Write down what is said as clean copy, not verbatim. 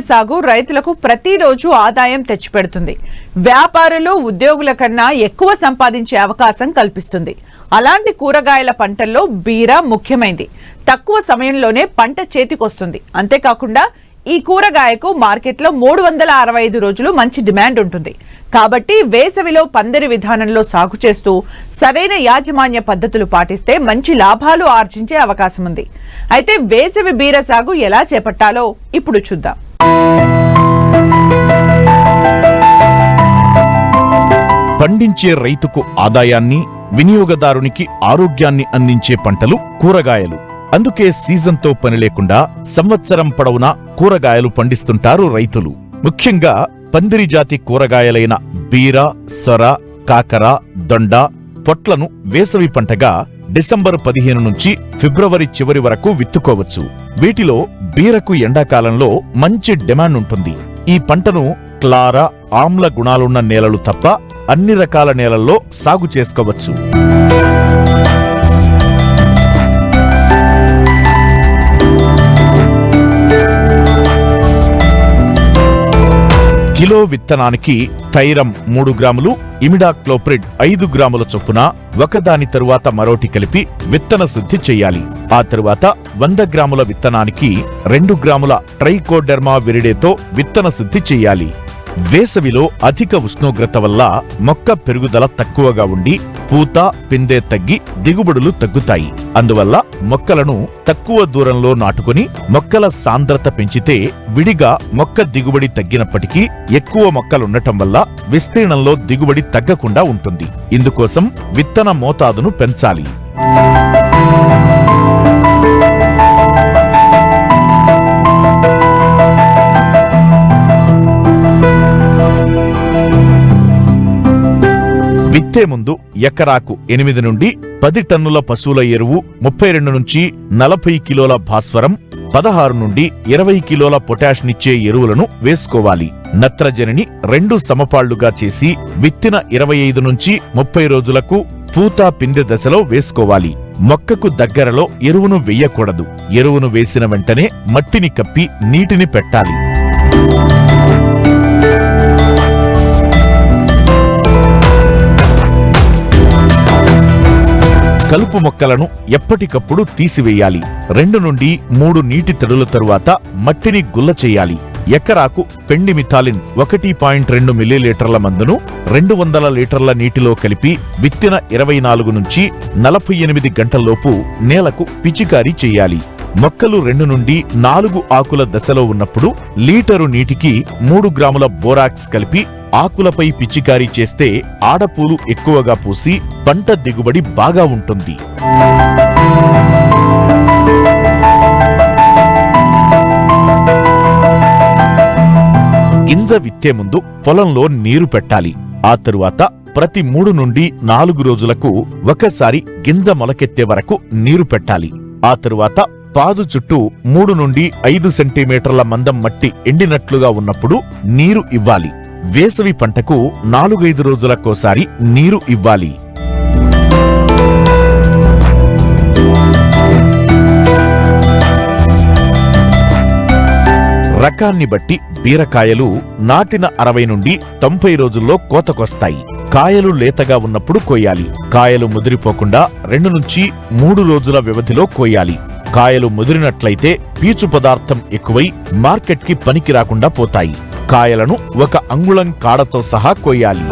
సాగు రైతులకు ప్రతిరోజు ఆదాయం తెచ్చిపెడుతుంది. వ్యాపారులు ఉద్యోగుల కన్నా ఎక్కువ సంపాదించే అవకాశం కల్పిస్తుంది. అలాంటి కూరగాయల పంటల్లో బీర ముఖ్యమైంది. తక్కువ సమయంలోనే పంట చేతికొస్తుంది. అంతేకాకుండా ఈ కూరగాయకు మార్కెట్లో 365 రోజులు మంచి డిమాండ్ ఉంటుంది. కాబట్టి వేసవిలో పందిరి విధానంలో సాగు చేస్తూ సరైన యాజమాన్య పద్ధతులు పాటిస్తే మంచి లాభాలు ఆర్జించే అవకాశం ఉంది. అయితే వేసవి బీర సాగు ఎలా చేపట్టాలో ఇప్పుడు చూద్దాం. పండించే రైతుకు ఆదాయాన్ని, వినియోగదారునికి ఆరోగ్యాన్ని అందించే పంటలు కూరగాయలు. అందుకే సీజన్తో పని లేకుండా సంవత్సరం పొడవునా కూరగాయలు పండిస్తుంటారు రైతులు. ముఖ్యంగా పందిరి జాతి కూరగాయలైన బీర, సొర, కాకర, దొండ, పొట్లను వేసవి పంటగా డిసెంబర్ 15 నుంచి ఫిబ్రవరి చివరి వరకు విత్తుకోవచ్చు. వీటిలో బీరకు ఎండాకాలంలో మంచి డిమాండ్ ఉంటుంది. ఈ పంటను క్లార, ఆమ్ల గుణాలున్న నేలలు తప్ప అన్ని రకాల నేలల్లో సాగు చేసుకోవచ్చు. కిలో విత్తనానికి థైరం 3 గ్రాములు, ఇమిడాక్లోప్రిడ్ 5 గ్రాముల చొప్పున ఒకదాని తరువాత మరోటి కలిపి విత్తన శుద్ధి చెయ్యాలి. ఆ తరువాత 100 గ్రాముల విత్తనానికి 2 గ్రాముల ట్రైకోడెర్మా విరిడేతో విత్తన శుద్ధి చెయ్యాలి. వేసవిలో అధిక ఉష్ణోగ్రత వల్ల మొక్క పెరుగుదల తక్కువగా ఉండి పూత, పిందె తగ్గి దిగుబడులు తగ్గుతాయి. అందువల్ల మొక్కలను తక్కువ దూరంలో నాటుకుని మొక్కల సాంద్రత పెంచితే విడిగా మొక్క దిగుబడి తగ్గినప్పటికీ ఎక్కువ మొక్కలుండటం వల్ల విస్తీర్ణంలో దిగుబడి తగ్గకుండా ఉంటుంది. ఇందుకోసం విత్తన మోతాదును పెంచాలి. విత్తే ముందు ఎకరాకు 8 నుండి 10 టన్నుల పశువుల ఎరువు, 32 నుంచి 40 కిలోల భాస్వరం, 16 నుండి 20 కిలోల పొటాష్నిచ్చే ఎరువులను వేసుకోవాలి. నత్రజనిని 2 సమపాళ్లుగా చేసి విత్తిన 25 నుంచి 30 రోజులకు పూత, పిందె దశలో వేసుకోవాలి. మొక్కకు దగ్గరలో ఎరువును వెయ్యకూడదు. ఎరువును వేసిన వెంటనే మట్టిని కప్పి నీటిని పెట్టాలి. కలుపు మొక్కలను ఎప్పటికప్పుడు తీసివేయాలి. 2 నుండి 3 నీటి తడుల తరువాత మట్టిని గుల్ల చేయాలి. ఎకరాకు పెండిమిథాలిన్ 1.2 మిల్లీలీటర్ల మందును 200 లీటర్ల నీటిలో కలిపి విత్తిన 24 నుంచి 48 గంటల్లోపు నేలకు పిచికారీ చెయ్యాలి. మొక్కలు 2 నుండి 4 ఆకుల దశలో ఉన్నప్పుడు లీటరు నీటికి 3 గ్రాముల బోరాక్స్ కలిపి ఆకులపై పిచికారీ చేస్తే ఆడపూలు ఎక్కువగా పూసి పంట దిగుబడి బాగా ఉంటుంది. గింజ విత్తే ముందు పొలంలో నీరు పెట్టాలి. ఆ తరువాత ప్రతి 3 నుండి 4 రోజులకు ఒకసారి గింజ మొలకెత్తే వరకు నీరు పెట్టాలి. ఆ తరువాత పాదు చుట్టూ 3 నుండి 5 సెంటీమీటర్ల మందం మట్టి ఎండినట్లుగా ఉన్నప్పుడు నీరు ఇవ్వాలి. వేసవి పంటకు 4-5 రోజులకోసారి నీరు ఇవ్వాలి. రకాన్ని బట్టి బీరకాయలు నాటిన 60 నుండి 90 రోజుల్లో కోతకొస్తాయి. కాయలు లేతగా ఉన్నప్పుడు కోయాలి. కాయలు ముదిరిపోకుండా 2 నుంచి 3 రోజుల వ్యవధిలో కోయాలి. కాయలు ముదిరినట్లయితే పీచు పదార్థం ఎక్కువై మార్కెట్కి పనికి రాకుండా పోతాయి. కాయలను 1 అంగుళం కాడతో సహా కోయాలి.